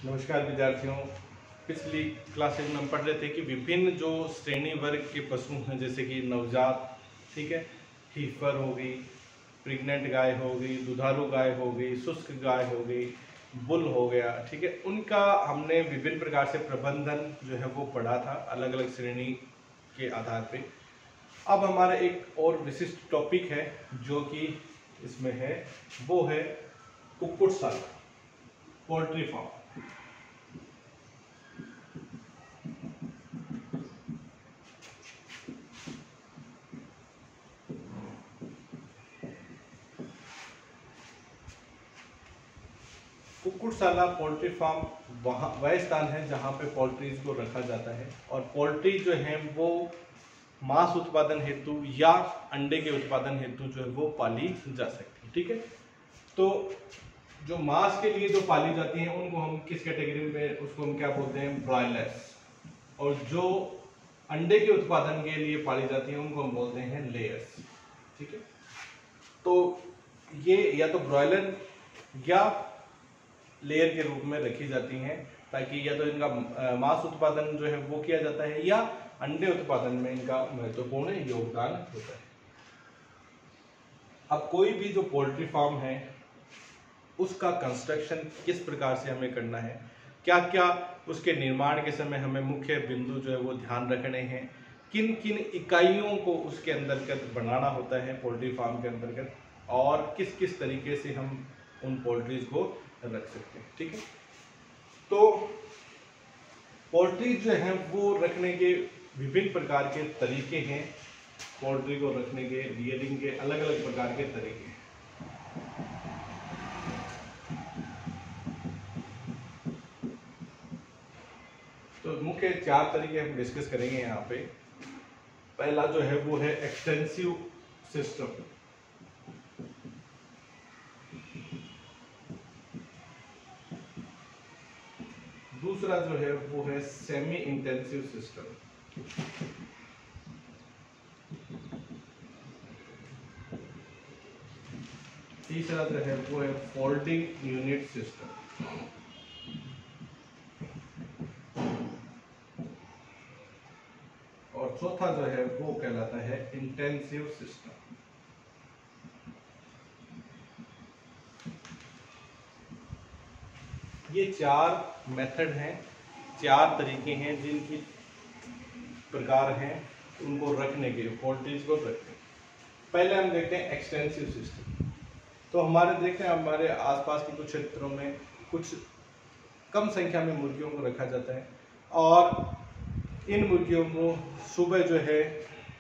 नमस्कार विद्यार्थियों। पिछली क्लासेज में हम पढ़ रहे थे कि विभिन्न जो श्रेणी वर्ग के पशु हैं, जैसे कि नवजात, ठीक है, हीफर हो गई, प्रेग्नेंट गाय हो गई, दुधारू गाय हो गई, शुष्क गाय हो गई, बुल हो गया, ठीक है, उनका हमने विभिन्न प्रकार से प्रबंधन जो है वो पढ़ा था अलग अलग श्रेणी के आधार पे। अब हमारा एक और विशिष्ट टॉपिक है जो कि इसमें है, वो है कुक्कुटशाला, पोल्ट्री फार्म। कुक्कुटशाला पोल्ट्री फार्म वह स्थान है जहाँ पे पोल्ट्रीज को रखा जाता है और पोल्ट्री जो है वो मांस उत्पादन हेतु या अंडे के उत्पादन हेतु जो है वो पाली जा सकती है। ठीक है, तो जो मांस के लिए जो पाली जाती हैं उनको हम किस कैटेगरी में, उसको हम क्या बोलते हैं, ब्रॉयलर्स। और जो अंडे के उत्पादन के लिए पाली जाती हैं उनको हम बोलते हैं लेयर्स। ठीक है, तो ये या तो ब्रॉयलर या लेयर के रूप में रखी जाती हैं, ताकि या तो इनका मांस उत्पादन जो है वो किया जाता है या अंडे उत्पादन में इनका महत्वपूर्ण योगदान होता है। अब कोई भी जो पोल्ट्री फार्म है उसका कंस्ट्रक्शन किस प्रकार से हमें करना है, क्या क्या उसके निर्माण के समय हमें मुख्य बिंदु जो है वो ध्यान रखने हैं, किन किन इकाइयों को उसके अंतर्गत बनाना होता है पोल्ट्री फार्म के अंतर्गत, और किस किस तरीके से हम उन पोल्ट्रीज को रख सकते हैं। ठीक है, तो पोल्ट्री जो है वो रखने के विभिन्न प्रकार के तरीके हैं। पोल्ट्री को रखने के रियरिंग के अलग अलग प्रकार के तरीके हैं। तो मुख्य 4 तरीके हम डिस्कस करेंगे यहाँ पे। पहला जो है वो है एक्सटेंसिव सिस्टम, दूसरा जो है वो है सेमी इंटेंसिव सिस्टम, तीसरा जो है वो है फोल्डिंग यूनिट सिस्टम, और चौथा जो है वो कहलाता है इंटेंसिव सिस्टम। ये 4 मेथड हैं, 4 तरीके हैं जिनकी प्रकार हैं उनको रखने के, पोल्ट्रीज को रखने। पहले हम देखते हैं एक्सटेंसिव सिस्टम। तो हमारे देखते हैं हमारे आसपास के कुछ क्षेत्रों में कुछ कम संख्या में मुर्गियों को रखा जाता है, और इन मुर्गियों को सुबह जो है,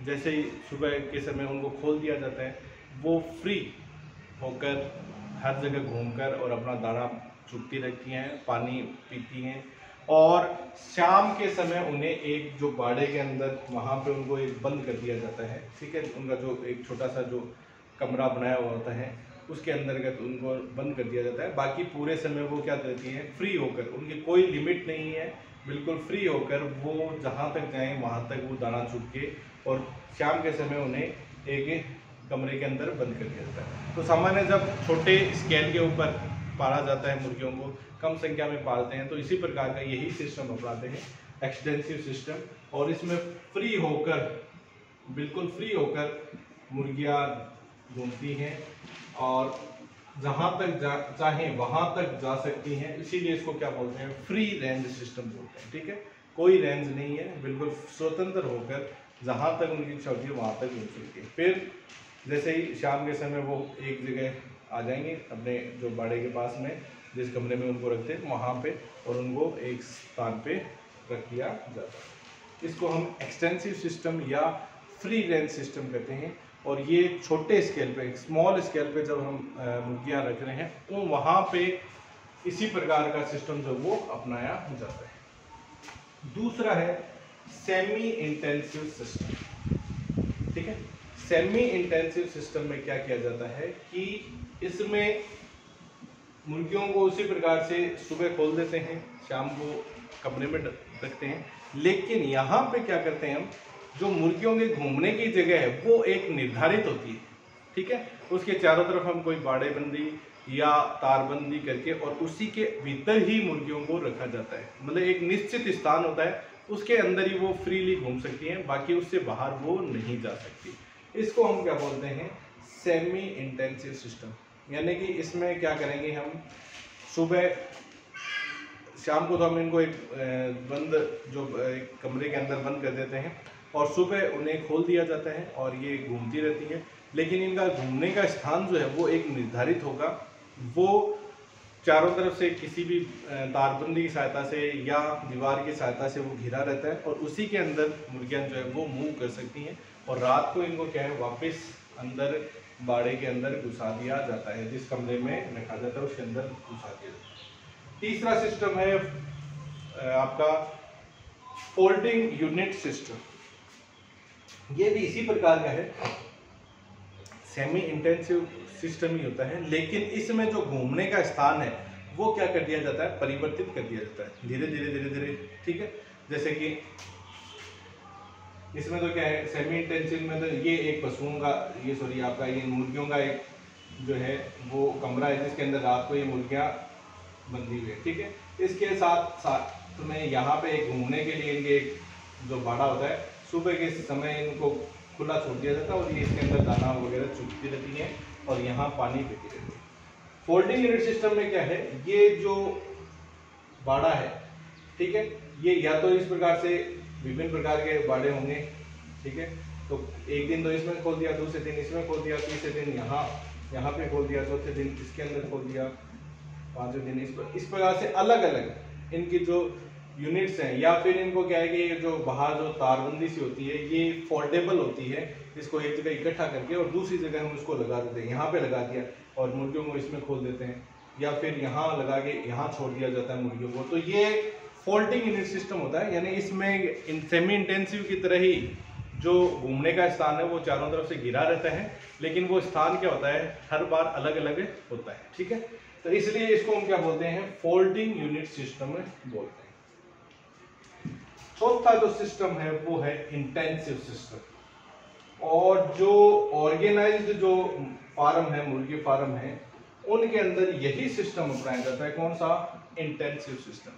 जैसे ही सुबह के समय उनको खोल दिया जाता है, वो फ्री होकर हर जगह घूमकर और अपना दाना चुगती रहती हैं, पानी पीती हैं, और शाम के समय उन्हें एक जो बाड़े के अंदर वहाँ पे उनको एक बंद कर दिया जाता है। ठीक है, उनका जो एक छोटा सा जो कमरा बनाया हुआ होता है उसके अंतर्गत उनको बंद कर दिया जाता है। बाकी पूरे समय वो क्या करती हैं, फ्री होकर, उनकी कोई लिमिट नहीं है, बिल्कुल फ्री होकर वो जहाँ तक जाएँ वहाँ तक वो दाना चुग के, और शाम के समय उन्हें एक कमरे के अंदर बंद कर दिया जाता है। तो सामान्य जब छोटे स्केल के ऊपर पाला जाता है, मुर्गियों को कम संख्या में पालते हैं, तो इसी प्रकार का यही सिस्टम अपनाते हैं, एक्सटेंसिव सिस्टम। और इसमें फ्री होकर, बिल्कुल फ्री होकर मुर्गियाँ घूमती हैं और जहाँ तक चाहें वहाँ तक जा सकती हैं, इसीलिए इसको क्या बोलते हैं, फ्री रेंज सिस्टम बोलते हैं। ठीक है, कोई रेंज नहीं है, बिल्कुल स्वतंत्र होकर जहाँ तक उनकी इच्छा होती है वहाँ तक घूम सकती है। फिर जैसे ही शाम के समय वो एक जगह आ जाएंगे अपने जो बाड़े के पास में, जिस कमरे में उनको रखते हैं वहाँ पे, और उनको एक स्थान पे रख दिया जाता है। इसको हम एक्सटेंसिव सिस्टम या फ्री रेंज सिस्टम कहते हैं। और ये छोटे स्केल पे, स्मॉल स्केल पे जब हम मुर्गियाँ रख रहे हैं तो वहाँ पे इसी प्रकार का सिस्टम जो वो अपनाया जाता है। दूसरा है सेमी इंटेंसिव सिस्टम। ठीक है, सेमी इंटेंसिव सिस्टम में क्या किया जाता है कि इसमें मुर्गियों को उसी प्रकार से सुबह खोल देते हैं, शाम को कमरे में रखते हैं, लेकिन यहाँ पे क्या करते हैं हम, जो मुर्गियों के घूमने की जगह है वो एक निर्धारित होती है। ठीक है, उसके चारों तरफ हम कोई बाड़ेबंदी या तारबंदी करके और उसी के भीतर ही मुर्गियों को रखा जाता है। मतलब एक निश्चित स्थान होता है, उसके अंदर ही वो फ्रीली घूम सकती हैं, बाकी उससे बाहर वो नहीं जा सकती। इसको हम क्या बोलते हैं, सेमी इंटेंसिव सिस्टम। यानी कि इसमें क्या करेंगे हम, सुबह शाम को तो हम इनको एक बंद जो एक कमरे के अंदर बंद कर देते हैं और सुबह उन्हें खोल दिया जाता है और ये घूमती रहती है। लेकिन इनका घूमने का स्थान जो है वो एक निर्धारित होगा, वो चारों तरफ से किसी भी तारबंदी की सहायता से या दीवार की सहायता से वो घिरा रहता है और उसी के अंदर मुर्गियां जो है वो मूव कर सकती हैं और रात को इनको क्या है वापस अंदर बाड़े के अंदर घुसा दिया जाता है, जिस कमरे में रखा जाता है उसके अंदर घुसा दिया जाता है। तीसरा सिस्टम है आपका फोल्डिंग यूनिट सिस्टम। ये भी इसी प्रकार का है, सेमी इंटेंसिव सिस्टम ही होता है, लेकिन इसमें जो घूमने का स्थान है वो क्या कर दिया जाता है, परिवर्तित कर दिया जाता है धीरे धीरे धीरे धीरे। ठीक है, जैसे कि इसमें तो क्या है, सेमी इंटेंसिव में तो ये एक पशुओं का आपका ये मुर्गियों का एक जो है वो कमरा है जिसके अंदर रात को ये मुर्गियां बंदी हुई है। ठीक है, इसके साथ साथ में यहाँ पे एक घूमने के लिए इनके एक जो बाड़ा होता है, सुबह के समय इनको खुला छोड़ दिया जाता है और ये इसके अंदर दाना वगैरह चुगती रहती है और यहाँ पानी पीती रहती है। फोल्डिंग यूनिट सिस्टम में क्या है, ये जो बाड़ा है, ठीक है, ये या तो इस प्रकार से विभिन्न प्रकार के बाड़े होंगे। ठीक है, तो एक दिन तो इसमें खोल दिया, दूसरे दिन इसमें खोल दिया, तीसरे दिन यहाँ पे खोल दिया, चौथे दिन इसके अंदर खोल दिया, पांचवें दिन इस प्रकार से अलग अलग इनकी जो यूनिट्स हैं। या फिर इनको क्या है कि ये जो बाहर जो तारबंदी सी होती है ये फोल्डेबल होती है, इसको एक जगह इकट्ठा करके और दूसरी जगह हम उसको लगा देते हैं। यहाँ पे लगा दिया और मुर्गियों को इसमें खोल देते हैं, या फिर यहाँ लगा के यहाँ छोड़ दिया जाता है मुर्गियों को। तो ये फोल्डिंग यूनिट सिस्टम होता है, यानी इसमें सेमी इंटेंसिव की तरह ही जो घूमने का स्थान है वो चारों तरफ से घिरा रहता है, लेकिन वो स्थान क्या होता है, हर बार अलग अलग होता है। ठीक है, तो इसलिए इसको हम क्या बोलते हैं, फोल्डिंग यूनिट सिस्टम बोलते हैं। चौथा जो सिस्टम है वो है इंटेंसिव सिस्टम। और जो ऑर्गेनाइज्ड जो फार्म है, मुर्गी फार्म है, उनके अंदर यही सिस्टम अपनाया जाता है। कौन सा, इंटेंसिव सिस्टम।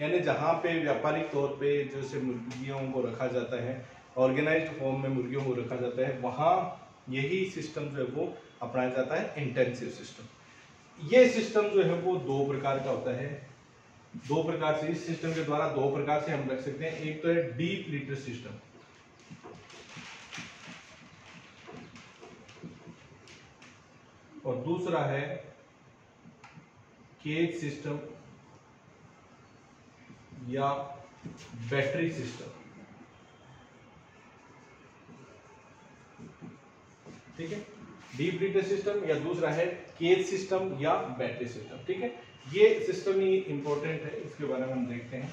यानी जहाँ पे व्यापारिक तौर पे जैसे मुर्गियों को रखा जाता है, ऑर्गेनाइज्ड फॉर्म में मुर्गियों को रखा जाता है, वहाँ यही सिस्टम जो है वो अपनाया जाता है, इंटेंसिव सिस्टम। ये सिस्टम जो है वो दो प्रकार का होता है। दो प्रकार से इस सिस्टम के द्वारा दो प्रकार से हम रख सकते हैं। एक तो है डीप लीटर सिस्टम, और दूसरा है केज सिस्टम या बैटरी सिस्टम। ठीक है, डीप लीटर सिस्टम या दूसरा है केज सिस्टम या बैटरी सिस्टम। ठीक है, ये सिस्टम ही इंपॉर्टेंट है, इसके बारे में हम देखते हैं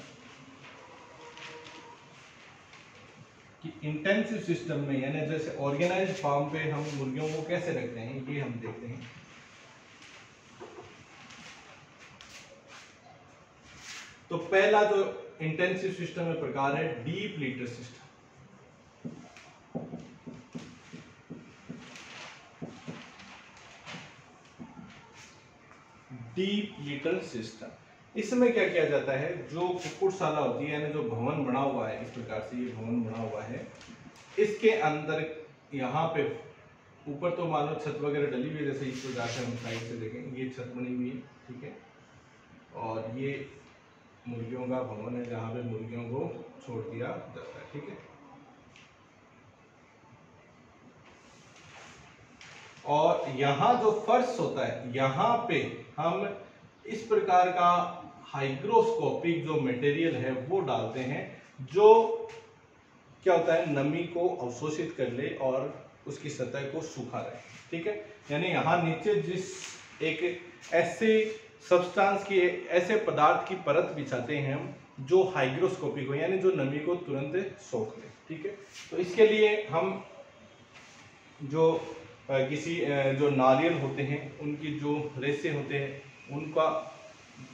कि इंटेंसिव सिस्टम में यानी जैसे ऑर्गेनाइज्ड फार्म पे हम मुर्गियों को कैसे रखते हैं, ये हम देखते हैं। तो पहला जो इंटेंसिव सिस्टम में प्रकार है deep litre system. Deep litre system, इसमें क्या किया जाता है, जो कुक्कुटशाला होती है यानी जो भवन बना हुआ है, इस प्रकार से ये भवन बना हुआ है, इसके अंदर यहाँ पे ऊपर तो मान लो छत वगैरह डली हुई है, जैसे इस प्रकार से हम साइड से देखें, ये छत बनी हुई है। ठीक है, और ये मुर्गियों का भवन है जहाँ पे मुर्गियों को छोड़ दिया जाता है। ठीक है, और यहाँ जो फर्श होता है, यहाँ पे हम इस प्रकार का हाइग्रोस्कोपिक जो मटेरियल है वो डालते हैं, जो क्या होता है, नमी को अवशोषित कर ले और उसकी सतह को सूखा रहे। ठीक है, यानी यहाँ नीचे जिस एक ऐसे सब्सटेंस की, ऐसे पदार्थ की परत बिछाते हैं हम जो हाइग्रोस्कोपिक हो, यानी जो नमी को तुरंत सोख ले। ठीक है, तो इसके लिए हम जो किसी जो नारियल होते हैं उनकी जो रेसे होते हैं उनका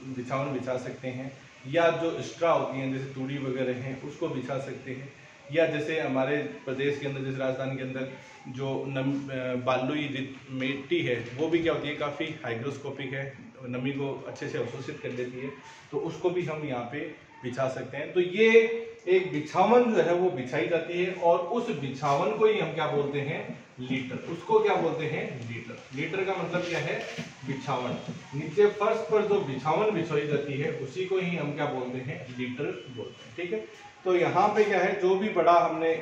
बिछावन बिछा सकते हैं, या जो स्ट्रा होती हैं जैसे तूड़ी वगैरह हैं उसको बिछा सकते हैं, या जैसे हमारे प्रदेश के अंदर, जैसे राजस्थान के अंदर जो बालुई मिट्टी है वो भी क्या होती है, काफ़ी हाइग्रोस्कोपिक है, नमी को अच्छे से अवशोषित कर लेती है, तो उसको भी हम यहाँ पे बिछा सकते हैं। तो ये एक बिछावन जो है वो बिछाई जाती है, और उस बिछावन को ही हम क्या बोलते हैं, लीटर। उसको क्या बोलते हैं, लीटर। लीटर का मतलब क्या है, बिछावन। नीचे फर्श पर जो बिछावन बिछाई जाती है उसी को ही हम क्या बोलते हैं, लीटर बोलते हैं। ठीक है, तो यहाँ पे क्या है, जो भी बड़ा हमने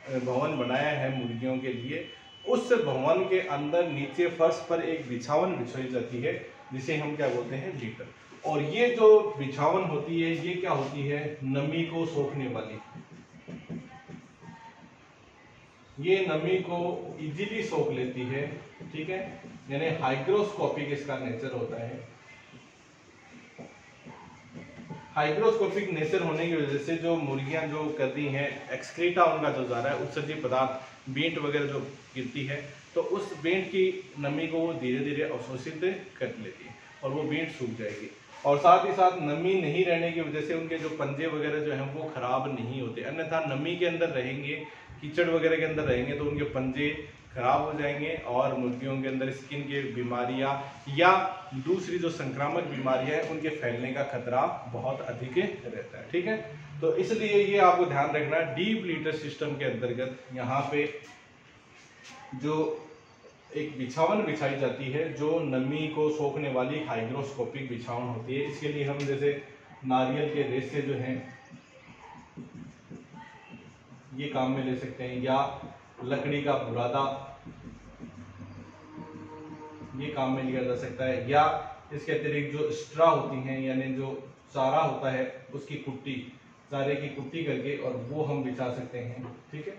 भवन बनाया है मुर्गियों के लिए, उस भवन के अंदर नीचे फर्श पर एक बिछावन बिछाई जाती है, जिसे हम क्या बोलते हैं, लीटर। और ये जो बिछावन होती है ये क्या होती है, नमी को सोखने वाली। ये नमी को इजीली सोख लेती है। ठीक है, यानी हाइग्रोस्कोपिक इसका नेचर होता है। हाइग्रोस्कोपिक नेचर होने की वजह से जो मुर्गियां जो कर रही हैं, एक्सक्रीटा उनका जो जा रहा है, उत्सर्जित पदार्थ, बेंट वगैरह जो गिरती है, तो उस बेंट की नमी को वो धीरे धीरे अवशोषित कर लेती है और वो बेंट सूख जाएगी। और साथ ही साथ नमी नहीं रहने की वजह से उनके जो पंजे वगैरह जो हैं वो खराब नहीं होते। अन्यथा नमी के अंदर रहेंगे, कीचड़ वगैरह के अंदर रहेंगे, तो उनके पंजे खराब हो जाएंगे और मुर्गियों के अंदर स्किन की बीमारियां या दूसरी जो संक्रामक बीमारियां हैं उनके फैलने का खतरा बहुत अधिक रहता है। ठीक है, तो इसलिए ये आपको ध्यान रखना है, डीप लीटर सिस्टम के अंतर्गत यहाँ पे जो एक बिछावन बिछाई जाती है जो नमी को सोखने वाली हाइग्रोस्कोपिक बिछावन होती है। इसके लिए हम जैसे नारियल के रेशे जो हैं ये काम में ले सकते हैं, या लकड़ी का बुरादा ये काम में लिया जा सकता है, या इसके अतिरिक्त जो स्ट्रा होती हैं यानी जो चारा होता है उसकी कुट्टी, चारे की कुट्टी करके और वो हम बिछा सकते हैं। ठीक है,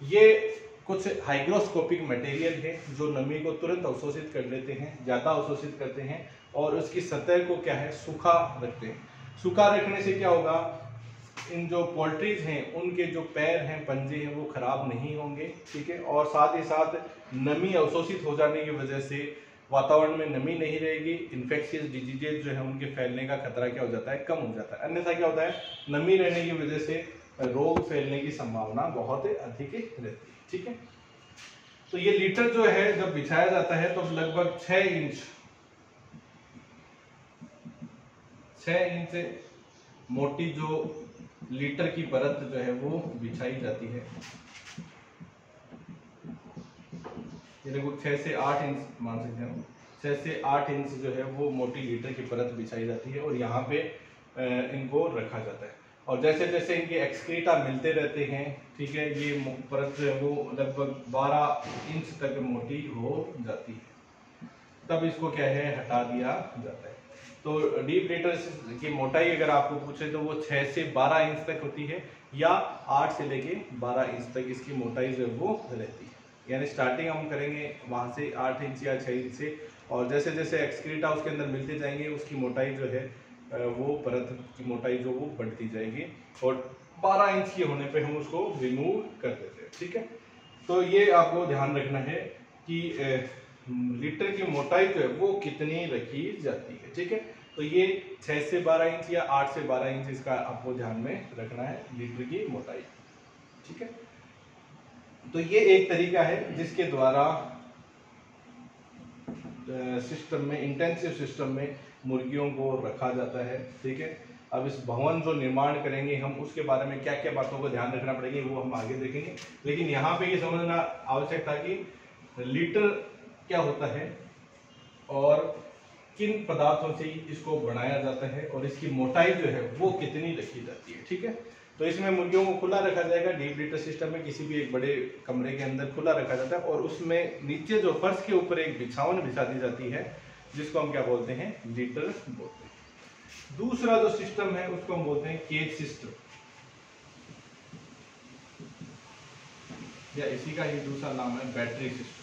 ये कुछ हाइग्रोस्कोपिक मटेरियल है जो नमी को तुरंत अवशोषित कर लेते हैं, ज़्यादा अवशोषित करते हैं और उसकी सतह को क्या है, सूखा रखते हैं। सूखा रखने से क्या होगा, इन जो पोल्ट्रीज हैं उनके जो पैर हैं, पंजे हैं, वो खराब नहीं होंगे। ठीक है, और साथ ही साथ नमी अवशोषित हो जाने की वजह से वातावरण में नमी नहीं रहेगी, इन्फेक्शियस डिजीजेज जो है उनके फैलने का खतरा क्या हो जाता है, कम हो जाता है। अन्यथा क्या होता है, नमी रहने की वजह से रोग फैलने की संभावना बहुत अधिक रहती है। ठीक है, तो ये लीटर जो है जब बिछाया जाता है तो लगभग 6 इंच मोटी जो लीटर की परत जो है वो बिछाई जाती है। ये देखो 6 से 8 इंच मान सकते हैं, 6 से 8 इंच जो है वो मोटी लीटर की परत बिछाई जाती है और यहाँ पे इनको रखा जाता है। और जैसे जैसे इनके एक्सक्रीटा मिलते रहते हैं, ठीक है, ये परत जो है वो लगभग 12 इंच तक मोटी हो जाती है, तब इसको क्या है, हटा दिया जाता है। तो डीप लीटर की मोटाई अगर आपको पूछे तो वो 6 से 12 इंच तक होती है, या 8 से लेके 12 इंच तक इसकी मोटाई जो है वो रहती है। यानी स्टार्टिंग हम करेंगे वहाँ से 8 इंच या 6 इंच से, और जैसे जैसे एक्सक्रीटा उसके अंदर मिलते जाएंगे उसकी मोटाई जो है वो परत की मोटाई जो वो बढ़ती जाएगी, और 12 इंच की होने पे हम उसको रिमूव कर देते हैं। ठीक है, तो ये आपको ध्यान रखना है कि लीटर की मोटाई जो है वो कितनी रखी जाती है। ठीक है, तो ये 6 से 12 इंच या 8 से 12 इंच इसका आपको ध्यान में रखना है, लीटर की मोटाई। ठीक है, तो ये एक तरीका है जिसके द्वारा सिस्टम में, इंटेंसिव सिस्टम में मुर्गियों को रखा जाता है। ठीक है, अब इस भवन जो निर्माण करेंगे हम उसके बारे में क्या क्या बातों को ध्यान रखना पड़ेगी वो हम आगे देखेंगे, लेकिन यहाँ पे ये समझना आवश्यक था कि लीटर क्या होता है और किन पदार्थों से इसको बनाया जाता है और इसकी मोटाई जो है वो कितनी रखी जाती है। ठीक है, तो इसमें मुर्गियों को खुला रखा जाएगा, डीप लीटर सिस्टम में किसी भी एक बड़े कमरे के अंदर खुला रखा जाता है, और उसमें नीचे जो फर्श के ऊपर एक बिछावन बिछा दी जाती है जिसको हम क्या बोलते हैं, लीटर बोलते हैं। दूसरा जो सिस्टम है उसको हम बोलते हैं केज सिस्टम, या इसी का ही दूसरा नाम है बैटरी सिस्टम।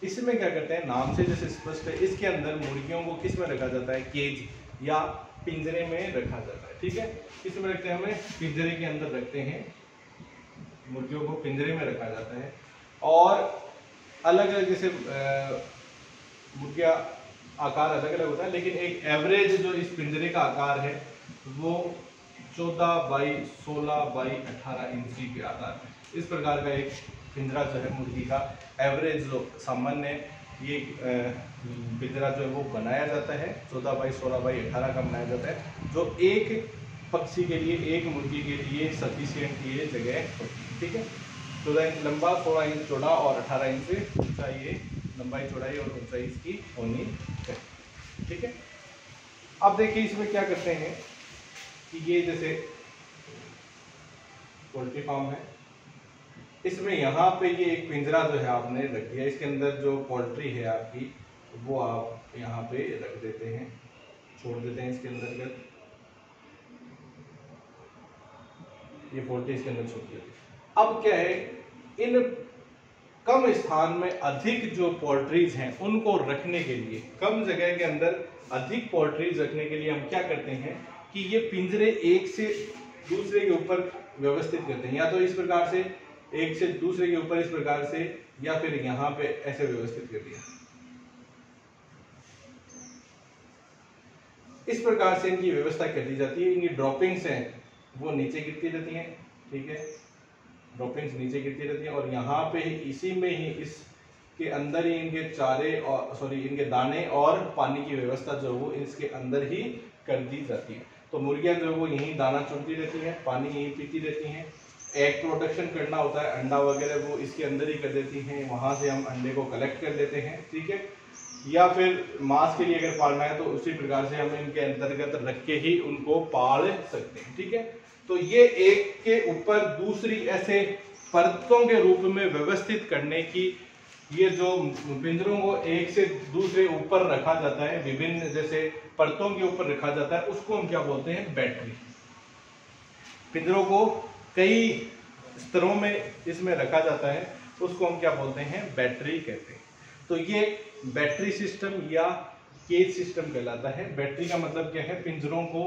इसमें क्या करते हैं, नाम से जैसे स्पष्ट है, इसके अंदर मुर्गियों को किस में रखा जाता है, केज या पिंजरे में रखा जाता है। ठीक है, किस में रखते हैं, हमें पिंजरे के अंदर रखते हैं, मुर्गियों को पिंजरे में रखा जाता है। और अलग अलग जैसे मुर्गियाँ आकार अलग अलग होता है, लेकिन एक एवरेज जो इस पिंजरे का आकार है वो 14 बाई 16 बाई 18 इंची के आकार में इस प्रकार का एक पिंजरा जो है मुर्गी का एवरेज जो सामान्य ये पिंजरा जो है वो बनाया जाता है 14 बाई 16 बाई 18 का बनाया जाता है, जो एक पक्षी के लिए, एक मुर्गी के लिए सफिशियंट ये जगह होती है। ठीक है, 14 इंच लंबा, 16 इंच चौड़ा और 18 इंच ऊंचा ये लंबाई चौड़ाई और ऊंचाई इसकी होनी चाहिए। ठीक है, अब देखिए इसमें क्या करते हैं कि ये जैसे पोल्ट्री फार्म है, इसमें यहाँ पे ये एक पिंजरा जो है आपने रख दिया, इसके अंदर जो पोल्ट्री है आपकी वो आप यहाँ पे रख देते हैं, छोड़ देते हैं इसके अंदर, ये पोल्ट्री इसके अंदर छोड़ देते हैं। अब क्या है, इन कम स्थान में अधिक जो पोल्ट्रीज हैं उनको रखने के लिए, कम जगह के अंदर अधिक पोल्ट्रीज रखने के लिए हम क्या करते हैं कि ये पिंजरे एक से दूसरे के ऊपर व्यवस्थित करते हैं, या तो इस प्रकार से एक से दूसरे के ऊपर इस प्रकार से, या फिर यहाँ पे ऐसे व्यवस्थित कर दिया। इस प्रकार से इनकी व्यवस्था कर दी जाती है। इनकी ड्रॉपिंग्स हैं वो नीचे गिरती रहती हैं। ठीक है, ड्रॉपिंग्स नीचे गिरती रहती हैं और यहाँ पे इसी में ही इसके अंदर ही इनके चारे और इनके दाने और पानी की व्यवस्था जो वो इसके अंदर ही कर दी जाती है। तो मुर्गियां जो है वो यहीं दाना चुनती रहती हैं, पानी यहीं पीती रहती हैं। एग प्रोडक्शन करना होता है, अंडा वगैरह वो इसके अंदर ही कर देती हैं, वहाँ से हम अंडे को कलेक्ट कर लेते हैं। ठीक है, या फिर मांस के लिए अगर पालना है तो उसी प्रकार से हम इनके अंतर्गत रख के ही उनको पाल सकते हैं। ठीक है, तो ये एक के ऊपर दूसरी ऐसे परतों के रूप में व्यवस्थित करने की, ये जो पिंजरों को एक से दूसरे ऊपर रखा जाता है, विभिन्न जैसे परतों के ऊपर रखा जाता है, उसको हम क्या बोलते हैं, बैटरी। पिंजरों को कई स्तरों में इसमें रखा जाता है, उसको हम क्या बोलते हैं, बैटरी कहते हैं। तो ये बैटरी सिस्टम या केज सिस्टम कहलाता है। बैटरी का मतलब क्या है, पिंजरों को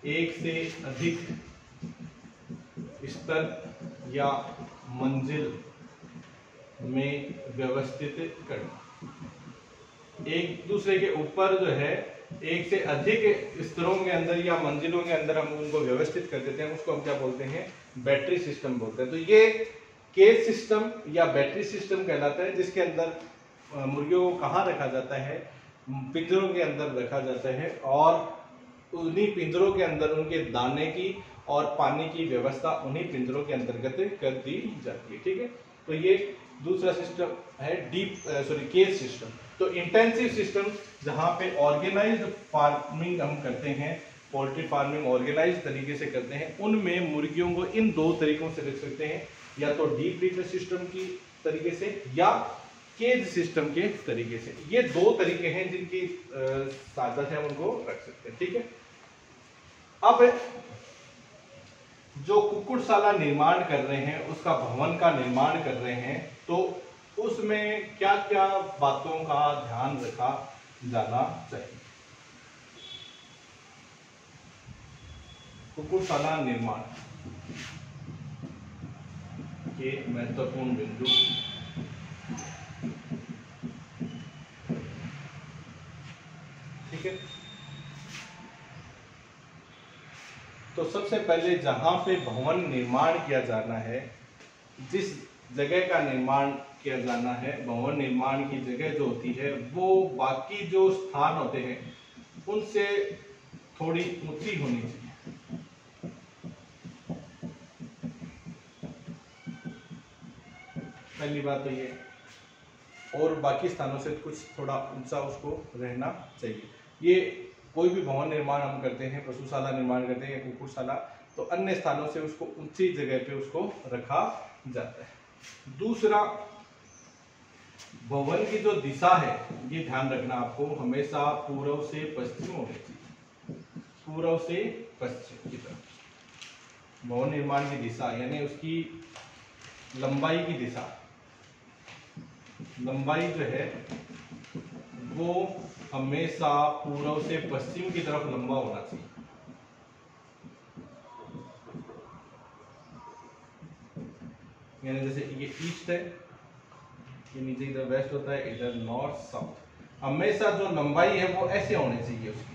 एक से अधिक स्तर या मंजिल में व्यवस्थित करना। एक दूसरे के ऊपर जो है एक से अधिक स्तरों के अंदर या मंजिलों के अंदर हम उनको व्यवस्थित कर देते हैं, उसको हम क्या बोलते हैं, बैटरी सिस्टम बोलते हैं। तो ये केज सिस्टम या बैटरी सिस्टम कहलाता है, जिसके अंदर मुर्गियों को कहाँ रखा जाता है, पिंजरों के अंदर रखा जाता है और उन्हीं पिंजरों के अंदर उनके दाने की और पानी की व्यवस्था उन्हीं पिंजरों के अंतर्गत कर दी जाती है। ठीक है, तो ये दूसरा सिस्टम है केज सिस्टम। तो इंटेंसिव सिस्टम जहाँ पे ऑर्गेनाइज्ड फार्मिंग हम करते हैं, पोल्ट्री फार्मिंग ऑर्गेनाइज्ड तरीके से करते हैं, उनमें मुर्गियों को इन दो तरीकों से रख सकते हैं, या तो डीप फ्रीजर सिस्टम की तरीके से या केज सिस्टम के तरीके से। ये दो तरीके हैं जिनकी सहायता से हम उनको रख सकते हैं। ठीक है, अब जो कुक्कुटशाला निर्माण कर रहे हैं, उसका भवन का निर्माण कर रहे हैं, तो उसमें क्या क्या बातों का ध्यान रखा जाना चाहिए। कुक्कुटशाला निर्माण के महत्वपूर्ण बिंदु। ठीक है, तो सबसे पहले जहां पे भवन निर्माण किया जाना है, जिस जगह का निर्माण किया जाना है, भवन निर्माण की जगह जो होती है वो बाकी जो स्थान होते हैं उनसे थोड़ी ऊंची होनी चाहिए। पहली बात तो ये, और बाकी स्थानों से कुछ थोड़ा ऊंचा उसको रहना चाहिए। ये कोई भी भवन निर्माण हम करते हैं, पशुशाला निर्माण करते हैं या कुक्कुटशाला, तो अन्य स्थानों से उसको ऊंची जगह पे उसको रखा जाता है। दूसरा, भवन की जो दिशा है, ये ध्यान रखना आपको, हमेशा पूर्व से पश्चिम होनी चाहिए, पूर्व से पश्चिम की तरफ। भवन निर्माण की दिशा यानी उसकी लंबाई की दिशा, लंबाई जो है वो हमेशा पूर्व से पश्चिम की तरफ लंबा होना चाहिए। यानी जैसे ये ईस्ट है, ये नीचे की तरफ वेस्ट होता है, इधर नॉर्थ साउथ। हमेशा जो लंबाई है वो ऐसे होनी चाहिए उसकी,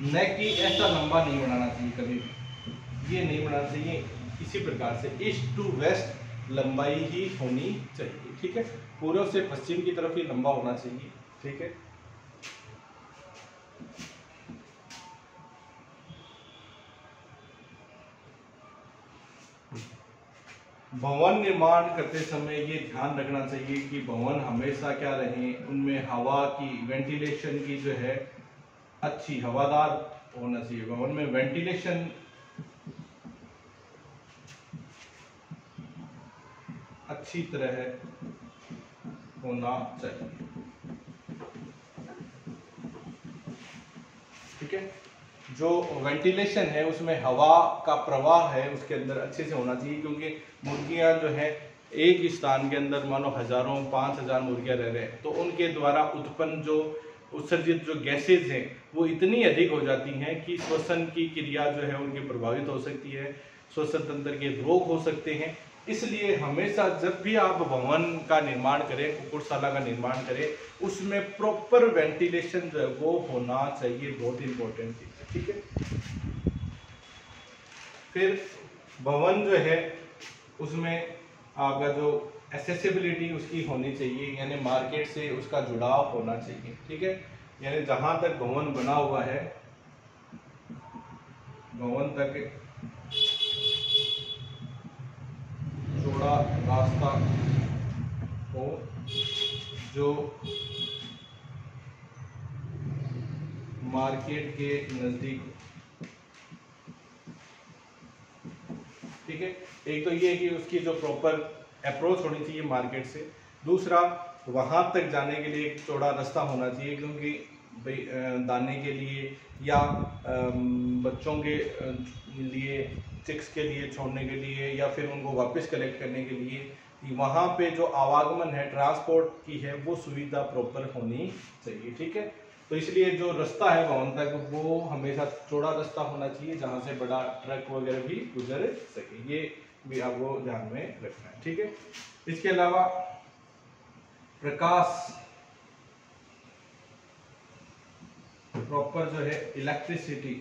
न कि ऐसा लंबा नहीं बनाना चाहिए कभी भी, ये नहीं बनाना चाहिए। इसी प्रकार से ईस्ट टू वेस्ट लंबाई ही होनी चाहिए, ठीक है। पूर्व से पश्चिम की तरफ ही लंबा होना चाहिए, ठीक है। भवन निर्माण करते समय ये ध्यान रखना चाहिए कि भवन हमेशा क्या रहे, उनमें हवा की, वेंटिलेशन की जो है अच्छी हवादार होना चाहिए। भवन में वेंटिलेशन अच्छी तरह होना चाहिए, ठीक है। जो वेंटिलेशन है उसमें हवा का प्रवाह है उसके अंदर अच्छे से होना चाहिए, क्योंकि मुर्गियां जो है एक ही स्थान के अंदर मानो हजारों 5,000 मुर्गियां रह रहे हैं, तो उनके द्वारा उत्पन्न जो उत्सर्जित जो गैसेज हैं वो इतनी अधिक हो जाती हैं कि श्वसन की क्रिया जो है उनकी प्रभावित हो सकती है, श्वसन तंत्र के रोग हो सकते हैं। इसलिए हमेशा जब भी आप भवन का निर्माण करें, कुक्कुटशाला का निर्माण करें, उसमें प्रॉपर वेंटिलेशन जो है वो होना चाहिए, बहुत इंपॉर्टेंट चीज है, ठीक है। फिर भवन जो है उसमें आपका जो एक्सेसिबिलिटी उसकी होनी चाहिए, यानी मार्केट से उसका जुड़ाव होना चाहिए, ठीक है। यानी जहां तक भवन बना हुआ है, भवन तक चौड़ा रास्ता हो जो मार्केट के नजदीक, ठीक है। एक तो ये है कि उसकी जो प्रॉपर अप्रोच होनी चाहिए मार्केट से, दूसरा वहां तक जाने के लिए एक चौड़ा रास्ता होना चाहिए, क्योंकि भाई दाने के लिए या बच्चों के लिए, चिक्स के लिए छोड़ने के लिए, या फिर उनको वापस कलेक्ट करने के लिए वहां पे जो आवागमन है ट्रांसपोर्ट की है वो सुविधा प्रॉपर होनी चाहिए, ठीक है। तो इसलिए जो रास्ता है भवन तक वो हमेशा चौड़ा रास्ता होना चाहिए, जहां से बड़ा ट्रक वगैरह भी गुजर सके, ये भी आपको ध्यान में रखना है, ठीक है। इसके अलावा प्रकाश, प्रॉपर जो है इलेक्ट्रिसिटी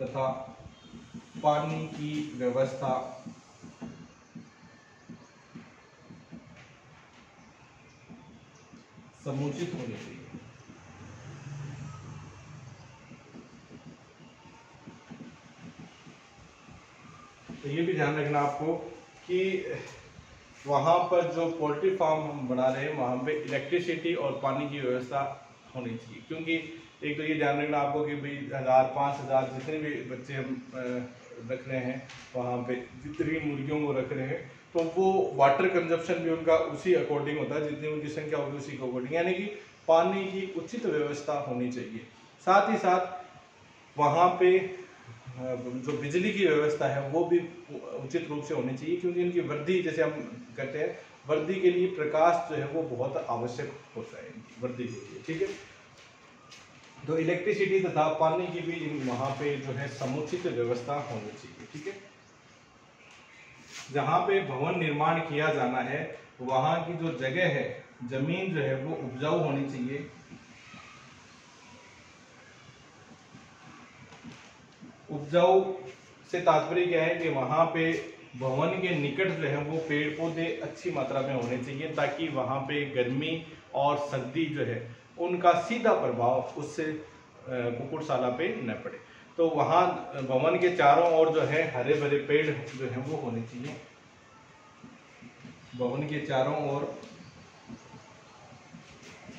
तथा पानी की व्यवस्था समुचित होनी चाहिए। तो ये भी ध्यान रखना आपको कि वहाँ पर जो पोल्ट्री फार्म हम बना रहे हैं वहाँ पे इलेक्ट्रिसिटी और पानी की व्यवस्था होनी चाहिए, क्योंकि एक तो ये ध्यान रखना आपको कि भाई 1,000 5,000 जितने भी बच्चे हम रख रहे हैं, वहाँ पे जितनी मुर्गियों को रख रहे हैं, तो वो वाटर कंजप्शन भी उनका उसी अकॉर्डिंग होता है, जितनी उनकी संख्या होगी उसी के अकॉर्डिंग, यानी कि पानी की उचित व्यवस्था होनी चाहिए। साथ ही साथ वहाँ पे जो बिजली की व्यवस्था है वो भी उचित रूप से होनी चाहिए, क्योंकि इनकी वृद्धि जैसे हम कहते हैं, वृद्धि के लिए प्रकाश जो है वो बहुत आवश्यक होता है इनकी वृद्धि के लिए, ठीक है। तो इलेक्ट्रिसिटी तथा पानी की भी वहाँ पे जो है समुचित व्यवस्था होनी चाहिए, ठीक है। जहाँ पे भवन निर्माण किया जाना है वहाँ की जो जगह है, जमीन जो है वो उपजाऊ होनी चाहिए। उपजाऊ से तात्पर्य क्या है कि वहाँ पे भवन के निकट जो है वो पेड़ पौधे अच्छी मात्रा में होने चाहिए, ताकि वहाँ पे गर्मी और सर्दी जो है उनका सीधा प्रभाव उससे कुक्कुटशाला पे न पड़े। तो वहाँ भवन के चारों ओर जो है हरे भरे पेड़ जो है वो होने चाहिए, भवन के चारों ओर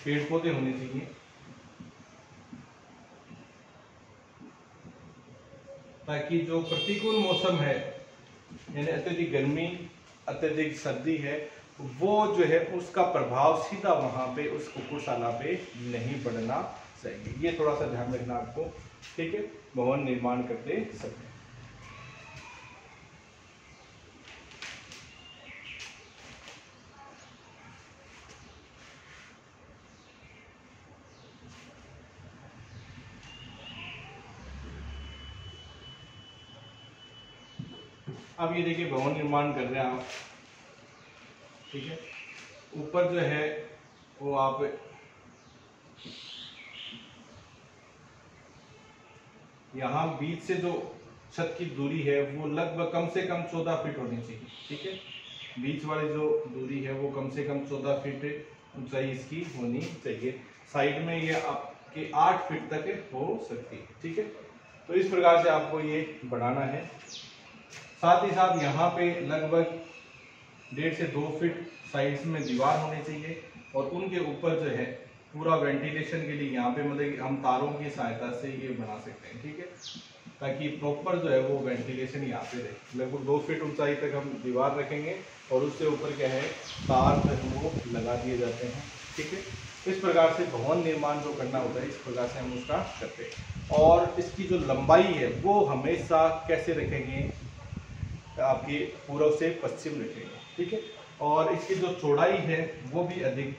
पेड़ पौधे होने चाहिए, ताकि जो प्रतिकूल मौसम है, यानी अत्यधिक गर्मी अत्यधिक सर्दी है, वो जो है उसका प्रभाव सीधा वहाँ पे उस कुक्कुटशाला पे नहीं पड़ना चाहिए। ये थोड़ा सा ध्यान रखना आपको, ठीक है, भवन निर्माण करते समय। अब ये देखिए भवन निर्माण कर रहे हैं आप, ठीक है। ऊपर जो है वो आप यहाँ बीच से जो छत की दूरी है वो लगभग कम से कम 14 फीट होनी चाहिए, ठीक है। बीच वाली जो दूरी है वो कम से कम 14 फीट ऊंचाई इसकी होनी चाहिए। साइड में ये आपके 8 फीट तक हो सकती है, ठीक है। तो इस प्रकार से आपको ये बनाना है। साथ ही साथ यहाँ पे लगभग 1.5 से 2 फीट साइड्स में दीवार होनी चाहिए और उनके ऊपर जो है पूरा वेंटिलेशन के लिए यहाँ पे मतलब कि हम तारों की सहायता से ये बना सकते हैं, ठीक है, ताकि प्रॉपर जो है वो वेंटिलेशन यहाँ पे रहे। लगभग 2 फीट ऊंचाई तक हम दीवार रखेंगे और उससे ऊपर क्या है तार जो है वो लगा दिए जाते हैं, ठीक है। इस प्रकार से भवन निर्माण जो करना होता है इस प्रकार से हम उसका करते हैं। और इसकी जो लंबाई है वो हमेशा कैसे रखेंगे, आपकी पूर्व से पश्चिम रखेंगे, ठीक है। और इसकी जो चौड़ाई है वो भी अधिक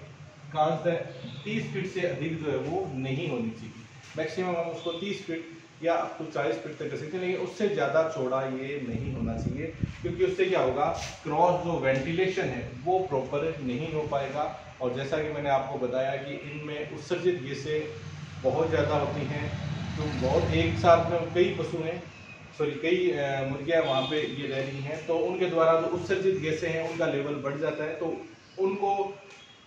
30 फीट से अधिक जो है वो नहीं होनी चाहिए। मैक्सिमम हम उसको 30 फीट या अप टू 40 फीट तक कर सकते हैं, लेकिन उससे ज़्यादा चौड़ा ये नहीं होना चाहिए, क्योंकि उससे क्या होगा क्रॉस जो वेंटिलेशन है वो प्रॉपर नहीं हो पाएगा। और जैसा कि मैंने आपको बताया कि इनमें उत्सर्जित गैसें बहुत ज़्यादा होती हैं, तो बहुत एक साथ में कई पशु हैं कई मुर्गियाँ वहाँ पे ये रह रही हैं, तो उनके द्वारा जो उत्सर्जित गैसें हैं उनका लेवल बढ़ जाता है। तो उनको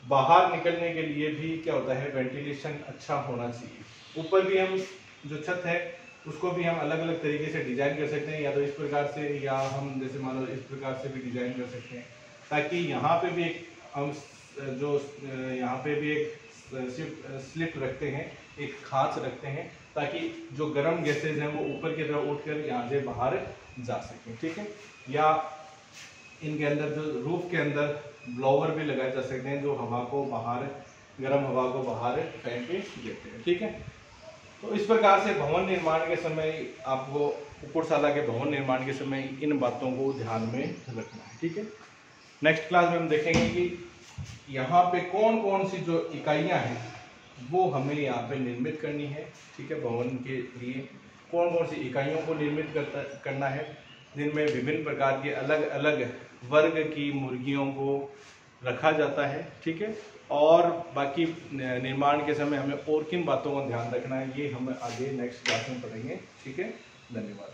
बाहर निकलने के लिए भी क्या होता है वेंटिलेशन अच्छा होना चाहिए। ऊपर भी हम जो छत है उसको भी हम अलग अलग तरीके से डिज़ाइन कर सकते हैं, या तो इस प्रकार से या हम जैसे मान लो इस प्रकार से भी डिज़ाइन कर सकते हैं, ताकि यहाँ पे भी एक हम जो यहाँ पे भी एक स्लिट रखते हैं, एक खांच रखते हैं, ताकि जो गर्म गैसेज हैं वो ऊपर की तरफ उठकर यहाँ से बाहर जा सकें, ठीक है। या इनके अंदर जो रूफ के अंदर ब्लोवर भी लगाए जा सकते हैं जो हवा को बाहर, गर्म हवा को बाहर फेंक के देते हैं, ठीक है। तो इस प्रकार से भवन निर्माण के समय आपको कुक्कुटशाला के भवन निर्माण के समय इन बातों को ध्यान में रखना है, ठीक है। नेक्स्ट क्लास में हम देखेंगे कि यहाँ पे कौन कौन सी जो इकाइयाँ हैं वो हमें यहाँ पे निर्मित करनी है, ठीक है। भवन के लिए कौन कौन सी इकाइयों को निर्मित करना है, जिनमें विभिन्न प्रकार के अलग अलग वर्ग की मुर्गियों को रखा जाता है, ठीक है। और बाकी निर्माण के समय हमें और किन बातों का ध्यान रखना है ये हम आगे नेक्स्ट क्लास में पढ़ेंगे, ठीक है। धन्यवाद।